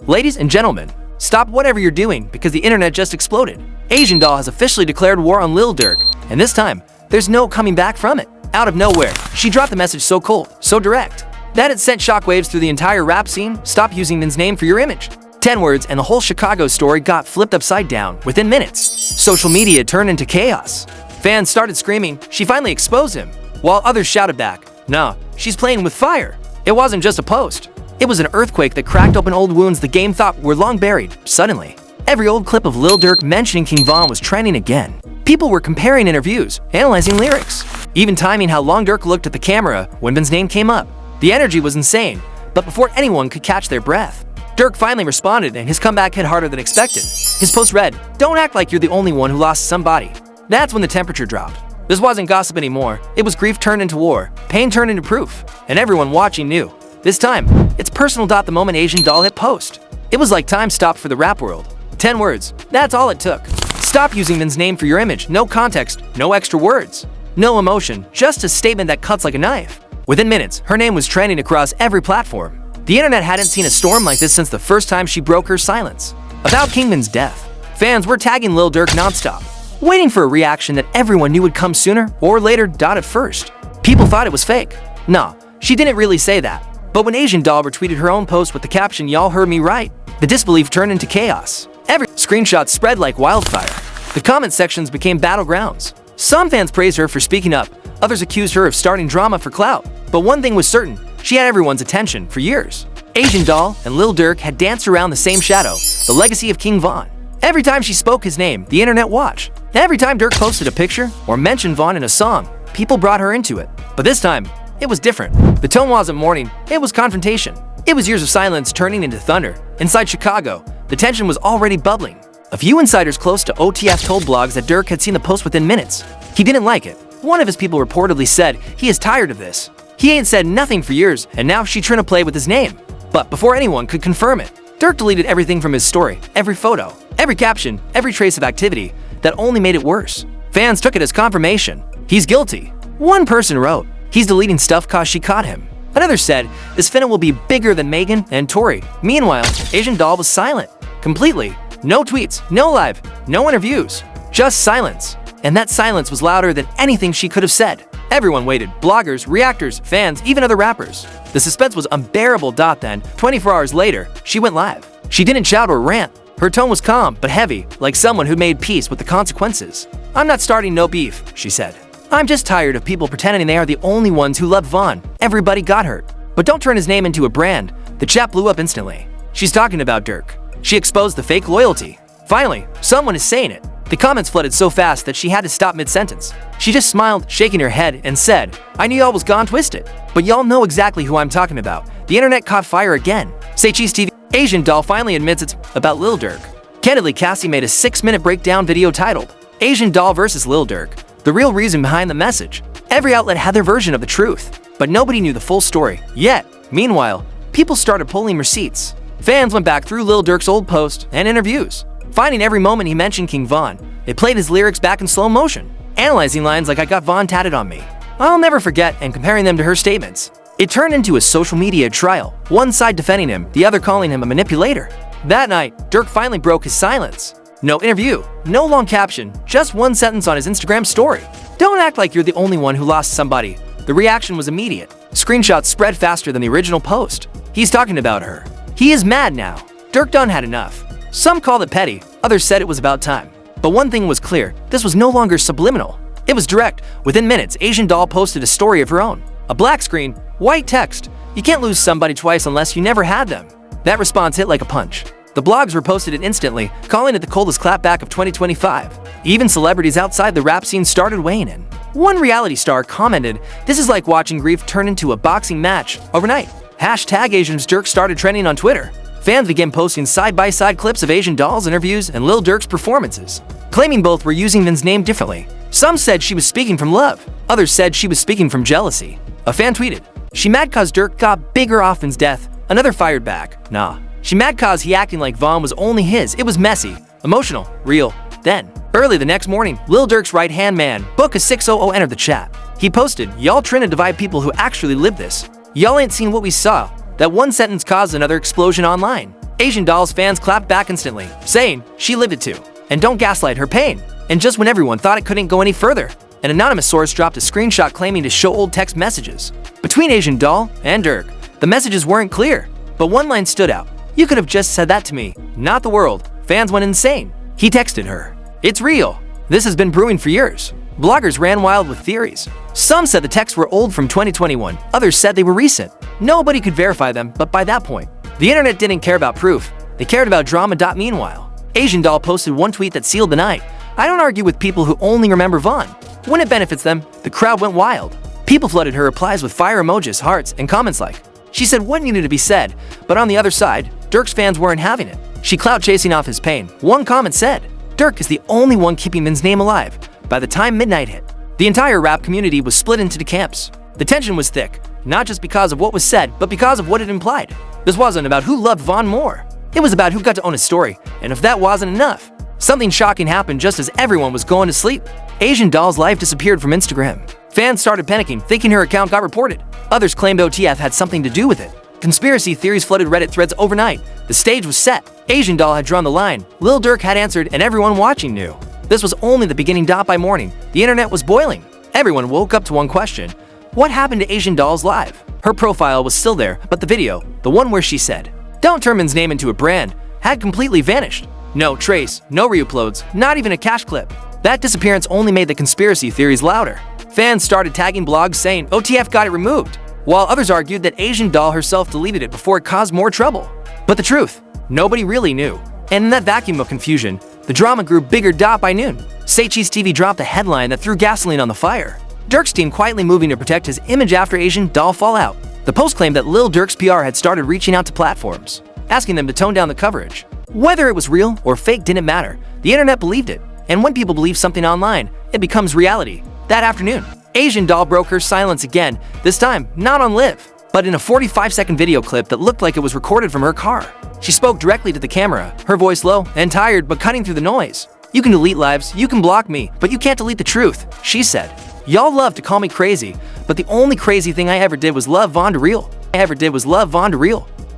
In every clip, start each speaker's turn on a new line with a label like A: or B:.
A: Ladies and gentlemen, stop whatever you're doing because the internet just exploded. Asian Doll has officially declared war on Lil Durk, and this time, there's no coming back from it. Out of nowhere, she dropped the message so cold, so direct, that it sent shockwaves through the entire rap scene. Stop using men's name for your image. 10 words and the whole Chicago story got flipped upside down within minutes. Social media turned into chaos. Fans started screaming, she finally exposed him, while others shouted back, nah, she's playing with fire. It wasn't just a post. It was an earthquake that cracked open old wounds the game thought were long buried. Suddenly, every old clip of Lil Durk mentioning King Von was trending again. People were comparing interviews, analyzing lyrics, even timing how long Durk looked at the camera when Ben's name came up. The energy was insane, but before anyone could catch their breath, Durk finally responded, and his comeback hit harder than expected. His post read, "Don't act like you're the only one who lost somebody." That's when the temperature dropped. This wasn't gossip anymore. It was grief turned into war, pain turned into proof, and everyone watching knew. This time, it's personal. The moment Asian Doll hit post, it was like time stopped for the rap world. 10 words, that's all it took. Stop using men's name for your image. No context, no extra words, no emotion, just a statement that cuts like a knife. Within minutes, her name was trending across every platform. The internet hadn't seen a storm like this since the first time she broke her silence about Kingman's death. Fans were tagging Lil Durk nonstop, waiting for a reaction that everyone knew would come sooner or later. At first, people thought it was fake. Nah, she didn't really say that. But when Asian Doll retweeted her own post with the caption, "Y'all heard me right," the disbelief turned into chaos. Every screenshot spread like wildfire. The comment sections became battlegrounds. Some fans praised her for speaking up, others accused her of starting drama for clout. But one thing was certain, she had everyone's attention for years. Asian Doll and Lil Durk had danced around the same shadow, the legacy of King Von. Every time she spoke his name, the internet watched. Every time Durk posted a picture or mentioned Von in a song, people brought her into it. But this time, it was different. The tone wasn't mourning, it was confrontation. It was years of silence turning into thunder. Inside Chicago, the tension was already bubbling. A few insiders close to OTF told blogs that Durk had seen the post within minutes. He didn't like it. One of his people reportedly said he is tired of this. He ain't said nothing for years, and now she's trying to play with his name. But before anyone could confirm it, Durk deleted everything from his story, every photo, every caption, every trace of activity. That only made it worse. Fans took it as confirmation. He's guilty. One person wrote, he's deleting stuff cause she caught him. Another said, this finna will be bigger than Megan and Tory. Meanwhile, Asian Doll was silent. Completely. No tweets, no live, no interviews. Just silence. And that silence was louder than anything she could have said. Everyone waited. Bloggers, reactors, fans, even other rappers. The suspense was unbearable. Then, 24 hours later, she went live. She didn't shout or rant. Her tone was calm, but heavy, like someone who made peace with the consequences. "I'm not starting no beef," she said. "I'm just tired of people pretending they are the only ones who love Von. Everybody got hurt. But don't turn his name into a brand." The chat blew up instantly. She's talking about Durk. She exposed the fake loyalty. Finally, someone is saying it. The comments flooded so fast that she had to stop mid-sentence. She just smiled, shaking her head, and said, "I knew y'all was gone twisted. But y'all know exactly who I'm talking about." The internet caught fire again. Say Cheese TV. Asian Doll finally admits it's about Lil Durk. Candidly, Cassie made a 6-minute breakdown video titled, "Asian Doll vs. Lil Durk. The real reason behind the message." Every outlet had their version of the truth, but nobody knew the full story. Yet, meanwhile, people started pulling receipts. Fans went back through Lil Durk's old posts and interviews, finding every moment he mentioned King Von. They played his lyrics back in slow motion, analyzing lines like "I got Von tatted on me." I'll never forget, and comparing them to her statements. It turned into a social media trial, one side defending him, the other calling him a manipulator. That night, Durk finally broke his silence. No interview, no long caption, just one sentence on his Instagram story. "Don't act like you're the only one who lost somebody." The reaction was immediate. Screenshots spread faster than the original post. He's talking about her. He is mad now. Durk done had enough. Some called it petty, others said it was about time. But one thing was clear, this was no longer subliminal. It was direct. Within minutes, Asian Doll posted a story of her own. A black screen, white text. "You can't lose somebody twice unless you never had them." That response hit like a punch. The blogs reposted it instantly, calling it the coldest clapback of 2025. Even celebrities outside the rap scene started weighing in. One reality star commented, "This is like watching grief turn into a boxing match overnight." Hashtag Asian Durk started trending on Twitter. Fans began posting side-by-side clips of Asian Doll's interviews and Lil Durk's performances, claiming both were using Vin's name differently. Some said she was speaking from love, others said she was speaking from jealousy. A fan tweeted, "She mad cause Durk got bigger off Vin's death." Another fired back, "Nah, she mad cause he acting like Von was only his. It was messy, emotional, real." Then, early the next morning, Lil Durk's right-hand man, Book600, entered the chat. He posted, "Y'all trying to divide people who actually live this. Y'all ain't seen what we saw." That one sentence caused another explosion online. Asian Doll's fans clapped back instantly, saying she lived it too, and don't gaslight her pain. And just when everyone thought it couldn't go any further, an anonymous source dropped a screenshot claiming to show old text messages between Asian Doll and Durk. The messages weren't clear, but one line stood out. "You could have just said that to me, not the world." Fans went insane. He texted her, "It's real. This has been brewing for years." Bloggers ran wild with theories. Some said the texts were old from 2021, others said they were recent. Nobody could verify them, but by that point, the internet didn't care about proof, they cared about drama. Meanwhile, Asian Doll posted one tweet that sealed the night. "I don't argue with people who only remember Vaughn. When it benefits them, the crowd went wild." People flooded her replies with fire emojis, hearts, and comments like, she said what needed to be said, but on the other side, Durk's fans weren't having it. She clout chasing off his pain. One comment said, "Durk is the only one keeping Min's name alive." By the time midnight hit, the entire rap community was split into two camps. The tension was thick, not just because of what was said, but because of what it implied. This wasn't about who loved Vaughn more. It was about who got to own his story, and if that wasn't enough, something shocking happened just as everyone was going to sleep. Asian Doll's life disappeared from Instagram. Fans started panicking, thinking her account got reported. Others claimed OTF had something to do with it. Conspiracy theories flooded Reddit threads overnight. The stage was set. Asian Doll had drawn the line. Lil Durk had answered, and everyone watching knew. This was only the beginning. By morning, the internet was boiling. Everyone woke up to one question: what happened to Asian Doll's live? Her profile was still there, but the video, the one where she said, "Don't turn Min's name into a brand," had completely vanished. No trace, no reuploads, not even a cache clip. That disappearance only made the conspiracy theories louder. Fans started tagging blogs saying OTF got it removed, while others argued that Asian Doll herself deleted it before it caused more trouble. But the truth, nobody really knew. And in that vacuum of confusion, the drama grew bigger. By noon, Cheese TV dropped a headline that threw gasoline on the fire. Durk's team quietly moving to protect his image after Asian Doll fallout. The post claimed that Lil Durk's PR had started reaching out to platforms, asking them to tone down the coverage. Whether it was real or fake didn't matter. The internet believed it. And when people believe something online, it becomes reality. That afternoon, Asian Doll broke her silence again, this time not on Live, but in a 45-second video clip that looked like it was recorded from her car. She spoke directly to the camera, her voice low and tired but cutting through the noise. "You can delete lives, you can block me, but you can't delete the truth," she said. "Y'all love to call me crazy, but the only crazy thing I ever did was love Vaughn to real.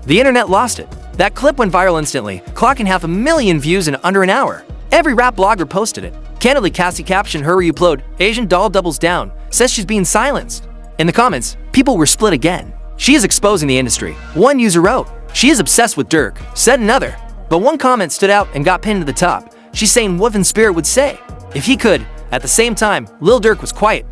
A: The internet lost it. That clip went viral instantly, clocking 500,000 views in under an hour. Every rap blogger posted it. Candidly, Cassie captioned her reupload, "Asian Doll doubles down, says she's being silenced." In the comments, people were split again. "She is exposing the industry," one user wrote. "She is obsessed with Durk," said another. But one comment stood out and got pinned to the top. She's saying what in spirit would say if he could. At the same time, Lil Durk was quiet.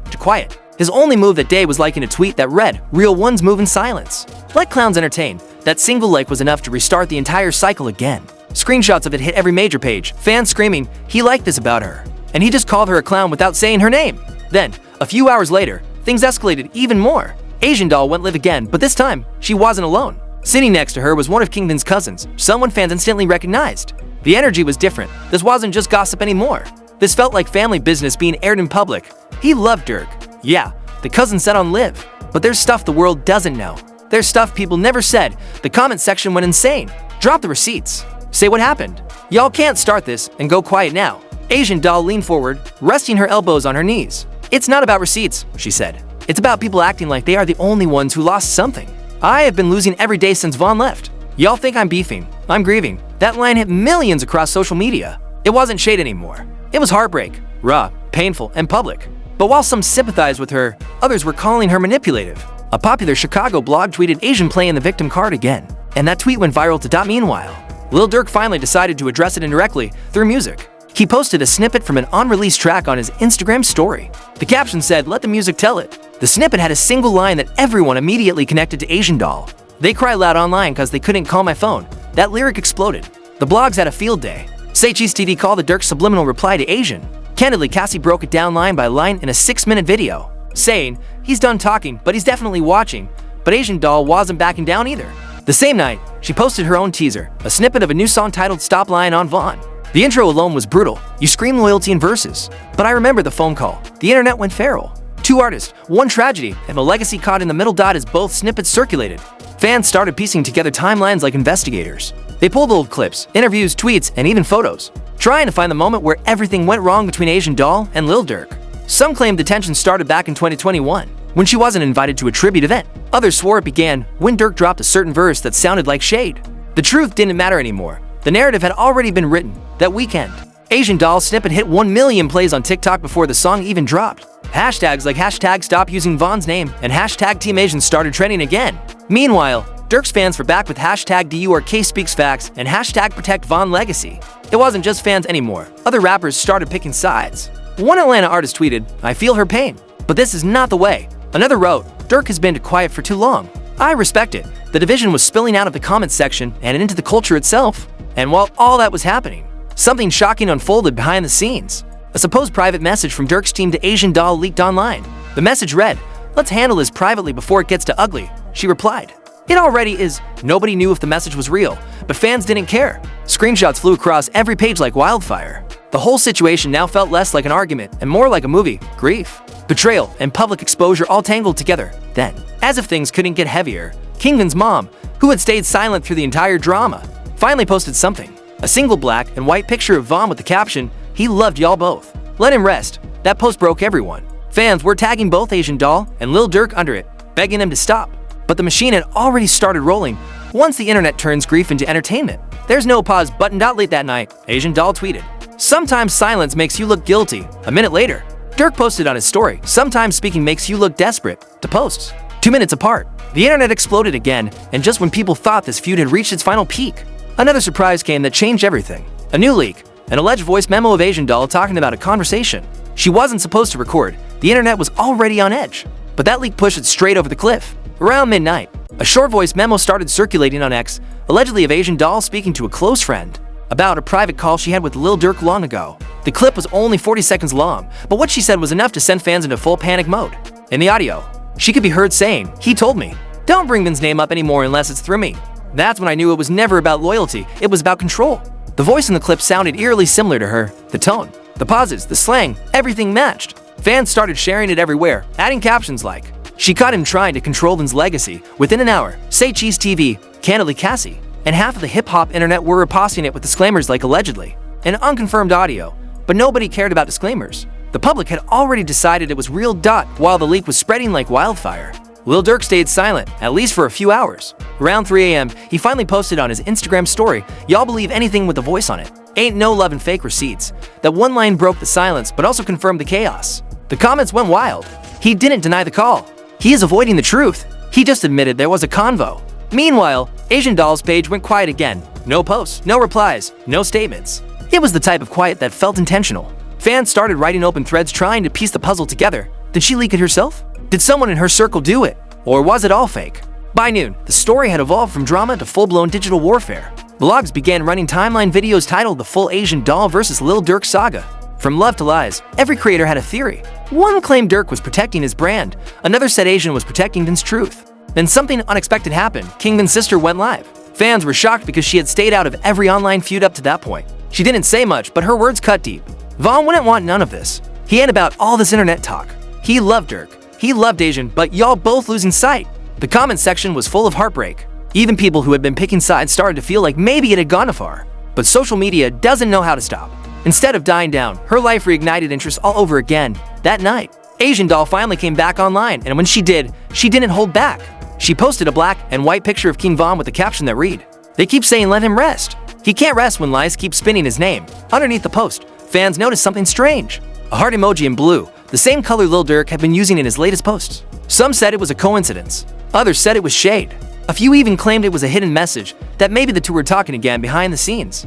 A: His only move that day was liking a tweet that read, "Real ones move in silence. Let clowns entertain." That single like was enough to restart the entire cycle again. Screenshots of it hit every major page, fans screaming, "He liked this about her, and he just called her a clown without saying her name." Then, a few hours later, things escalated even more. Asian Doll went live again, but this time, she wasn't alone. Sitting next to her was one of Kingpin's cousins, someone fans instantly recognized. The energy was different. This wasn't just gossip anymore. This felt like family business being aired in public. He loved Durk. Yeah, the cousin said on Live. But there's stuff the world doesn't know. There's stuff people never said. The comment section went insane. Drop the receipts. Say what happened. Y'all can't start this and go quiet now. Asian Doll leaned forward, resting her elbows on her knees. "It's not about receipts," she said. "It's about people acting like they are the only ones who lost something. I have been losing every day since Vaughn left. Y'all think I'm beefing. I'm grieving." That line hit millions across social media. It wasn't shade anymore. It was heartbreak, raw, painful, and public. But while some sympathized with her, others were calling her manipulative. A popular Chicago blog tweeted Asian playing the victim card again, and that tweet went viral to. Meanwhile, Lil Durk finally decided to address it indirectly through music. He posted a snippet from an unreleased track on his Instagram story. The caption said, "Let the music tell it." The snippet had a single line that everyone immediately connected to Asian Doll. "They cry loud online cause they couldn't call my phone." That lyric exploded. The blogs had a field day. Cheese TV called the Durk subliminal reply to Asian. Candidly, Cassie broke it down line by line in a 6-minute video, saying, "He's done talking, but he's definitely watching." But Asian Doll wasn't backing down either. The same night, she posted her own teaser, a snippet of a new song titled "Stop Lying on Vaughn." The intro alone was brutal. You scream loyalty in verses. But I remember the phone call. The internet went feral. Two artists, one tragedy, and a legacy caught in the middle. As both snippets circulated, fans started piecing together timelines like investigators. They pulled old clips, interviews, tweets, and even photos, trying to find the moment where everything went wrong between Asian Doll and Lil Durk. Some claimed the tension started back in 2021, when she wasn't invited to a tribute event. Others swore it began when Durk dropped a certain verse that sounded like shade. The truth didn't matter anymore. The narrative had already been written that weekend. Asian Doll snippet hit 1 million plays on TikTok before the song even dropped. Hashtags like hashtag stop using Von's name and hashtag Team Asian started trending again. Meanwhile, Durk's fans were back with hashtag DURK speaks facts and hashtag protect Von legacy. It wasn't just fans anymore. Other rappers started picking sides. One Atlanta artist tweeted, "I feel her pain, but this is not the way." Another wrote, "Durk has been quiet for too long. I respect it." The division was spilling out of the comments section and into the culture itself. And while all that was happening, something shocking unfolded behind the scenes. A supposed private message from Durk's team to Asian Doll leaked online. The message read, "Let's handle this privately before it gets too ugly." She replied, "It already is." Nobody knew if the message was real, but fans didn't care. Screenshots flew across every page like wildfire. The whole situation now felt less like an argument and more like a movie. Grief, betrayal, and public exposure all tangled together. Then, as if things couldn't get heavier, Kingman's mom, who had stayed silent through the entire drama, finally posted something. A single black and white picture of Von with the caption, "He loved y'all both. Let him rest." That post broke everyone. Fans were tagging both Asian Doll and Lil Durk under it, begging them to stop. But the machine had already started rolling once the internet turns grief into entertainment. "There's no pause button." Late that night, Asian Doll tweeted, "Sometimes silence makes you look guilty." A minute later, Durk posted on his story, "Sometimes speaking makes you look desperate." The posts, 2 minutes apart. The internet exploded again, and just when people thought this feud had reached its final peak, another surprise came that changed everything. A new leak, an alleged voice memo of Asian Doll talking about a conversation she wasn't supposed to record. The internet was already on edge, but that leak pushed it straight over the cliff. Around midnight, a short voice memo started circulating on X, allegedly of Asian Doll speaking to a close friend about a private call she had with Lil Durk long ago. The clip was only 40 seconds long, but what she said was enough to send fans into full panic mode. In the audio, she could be heard saying, "He told me, don't bring Vin's name up anymore unless it's through me." That's when I knew it was never about loyalty, it was about control. The voice in the clip sounded eerily similar to her. The tone, the pauses, the slang, everything matched. Fans started sharing it everywhere, adding captions like, "She caught him trying to control Vin's legacy. Within an hour, say Cheese TV, candidly Cassie." And half of the hip-hop internet were reposting it with disclaimers like allegedly, and unconfirmed audio. But nobody cared about disclaimers. The public had already decided it was real. While the leak was spreading like wildfire, Lil Durk stayed silent, at least for a few hours. Around 3 a.m., he finally posted on his Instagram story, "Y'all believe anything with a voice on it. Ain't no love and fake receipts." That one line broke the silence, but also confirmed the chaos. The comments went wild. He didn't deny the call. He is avoiding the truth. He just admitted there was a convo. Meanwhile, Asian Doll's page went quiet again. No posts, no replies, no statements. It was the type of quiet that felt intentional. Fans started writing open threads trying to piece the puzzle together. Did she leak it herself? Did someone in her circle do it? Or was it all fake? By noon, the story had evolved from drama to full-blown digital warfare. Blogs began running timeline videos titled "The Full Asian Doll vs. Lil Durk Saga." From love to lies, every creator had a theory. One claimed Durk was protecting his brand. Another said Asian was protecting Vin's truth. Then something unexpected happened. Kingman's sister went live. Fans were shocked because she had stayed out of every online feud up to that point. She didn't say much, but her words cut deep. Von wouldn't want none of this. He ain't about all this internet talk. He loved Durk. He loved Asian, but y'all both losing sight. The comment section was full of heartbreak. Even people who had been picking sides started to feel like maybe it had gone too far. But social media doesn't know how to stop. Instead of dying down, her life reignited interest all over again. That night, Asian Doll finally came back online, and when she did, she didn't hold back. She posted a black and white picture of King Von with a caption that read, "They keep saying let him rest. He can't rest when lies keep spinning his name." Underneath the post, fans noticed something strange. A heart emoji in blue, the same color Lil Durk had been using in his latest posts. Some said it was a coincidence. Others said it was shade. A few even claimed it was a hidden message, that maybe the two were talking again behind the scenes.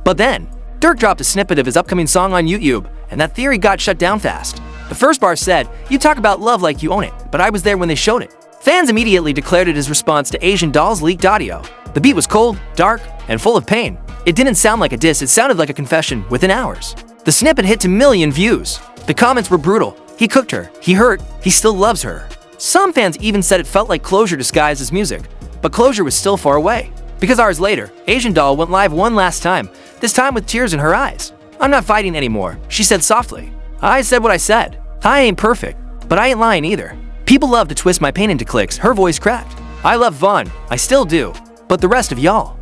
A: But then, Durk dropped a snippet of his upcoming song on YouTube, and that theory got shut down fast. The first bar said, "You talk about love like you own it, but I was there when they showed it." Fans immediately declared it his response to Asian Doll's leaked audio. The beat was cold, dark, and full of pain. It didn't sound like a diss, it sounded like a confession within hours. The snippet hit 2 million views. The comments were brutal. He cooked her, he hurt, he still loves her. Some fans even said it felt like closure disguised as music, but closure was still far away. Because hours later, Asian Doll went live one last time, this time with tears in her eyes. "I'm not fighting anymore," she said softly. "I said what I said. I ain't perfect, but I ain't lying either. People love to twist my pain into clicks." Her voice cracked. "I love Von, I still do. But the rest of y'all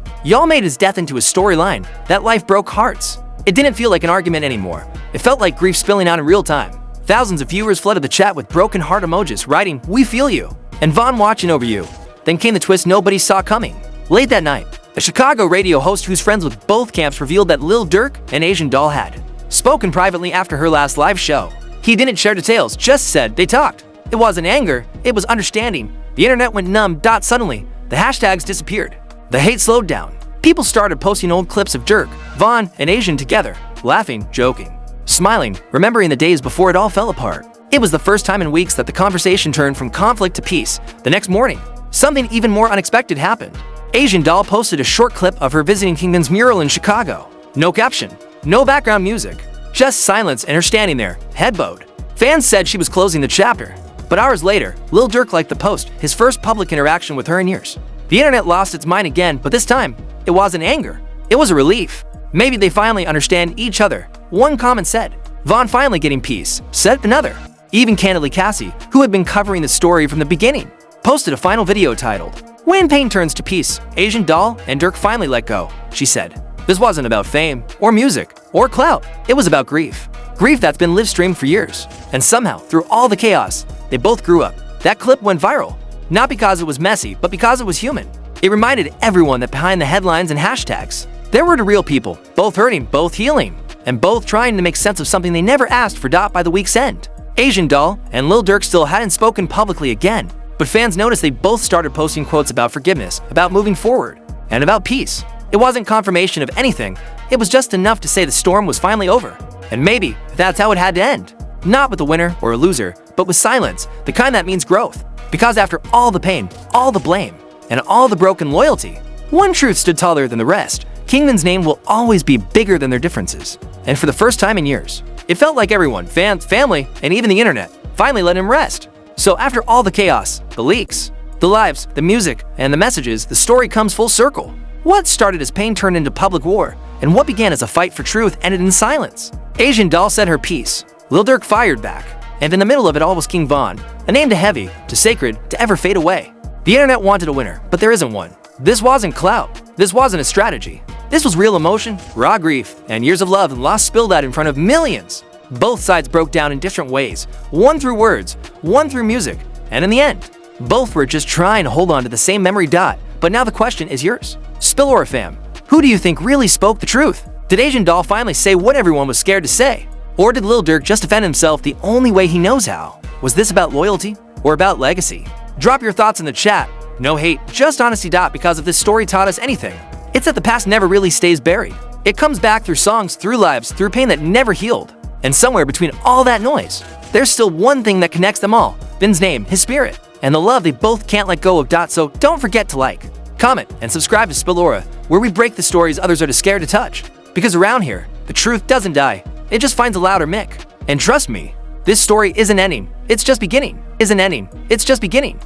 A: made his death into a storyline. That life broke hearts." It didn't feel like an argument anymore. It felt like grief spilling out in real time. Thousands of viewers flooded the chat with broken heart emojis, writing, "We feel you," and "Von watching over you." Then came the twist nobody saw coming. Late that night, a Chicago radio host who's friends with both camps revealed that Lil Durk and Asian Doll had spoken privately after her last live show. He didn't share details, just said they talked. It wasn't anger, it was understanding. The internet went numb. Suddenly, the hashtags disappeared. The hate slowed down. People started posting old clips of Durk, Vaughn, and Asian together, laughing, joking, smiling, remembering the days before it all fell apart. It was the first time in weeks that the conversation turned from conflict to peace. The next morning, something even more unexpected happened. Asian Doll posted a short clip of her visiting Kingman's mural in Chicago. No caption, no background music, just silence and her standing there, head bowed. Fans said she was closing the chapter. But hours later, Lil Durk liked the post, his first public interaction with her in years. The internet lost its mind again, but this time, it wasn't anger. It was a relief. Maybe they finally understand each other. One comment said. Vaughn finally getting peace, said another. Even Candidly Cassie, who had been covering the story from the beginning, posted a final video titled, "When Pain Turns to Peace, Asian Doll and Durk Finally Let Go," she said. This wasn't about fame, or music, or clout. It was about grief. Grief that's been live-streamed for years. And somehow, through all the chaos, they both grew up. That clip went viral. Not because it was messy, but because it was human. It reminded everyone that behind the headlines and hashtags, there were the real people, both hurting, both healing, and both trying to make sense of something they never asked for. By the week's end, Asian Doll and Lil Durk still hadn't spoken publicly again, but fans noticed they both started posting quotes about forgiveness, about moving forward, and about peace. It wasn't confirmation of anything, it was just enough to say the storm was finally over. And maybe that's how it had to end. Not with a winner or a loser, but with silence, the kind that means growth. Because after all the pain, all the blame, and all the broken loyalty, one truth stood taller than the rest. Kingman's name will always be bigger than their differences. And for the first time in years, it felt like everyone, fans, family, and even the internet, finally let him rest. So after all the chaos, the leaks, the lives, the music, and the messages, the story comes full circle. What started as pain turned into public war, and what began as a fight for truth ended in silence. Asian Doll said her piece. Lil Durk fired back. And in the middle of it all was King Von, a name too heavy, too sacred, to ever fade away. The internet wanted a winner, but there isn't one. This wasn't clout. This wasn't a strategy. This was real emotion, raw grief, and years of love and loss spilled out in front of millions. Both sides broke down in different ways, one through words, one through music, and in the end, both were just trying to hold on to the same memory. But now the question is yours. Spillora fam, who do you think really spoke the truth? Did Asian Doll finally say what everyone was scared to say? Or did Lil Durk just defend himself the only way he knows how? Was this about loyalty or about legacy? Drop your thoughts in the chat. No hate, just honesty. Because if this story taught us anything, it's that the past never really stays buried. It comes back through songs, through lives, through pain that never healed. And somewhere between all that noise, there's still one thing that connects them all. Vin's name, his spirit, and the love they both can't let go of. So don't forget to like, comment, and subscribe to Spillora, where we break the stories others are too scared to touch. Because around here, the truth doesn't die. It just finds a louder mic. And trust me, this story isn't ending. It's just beginning. Isn't ending. It's just beginning.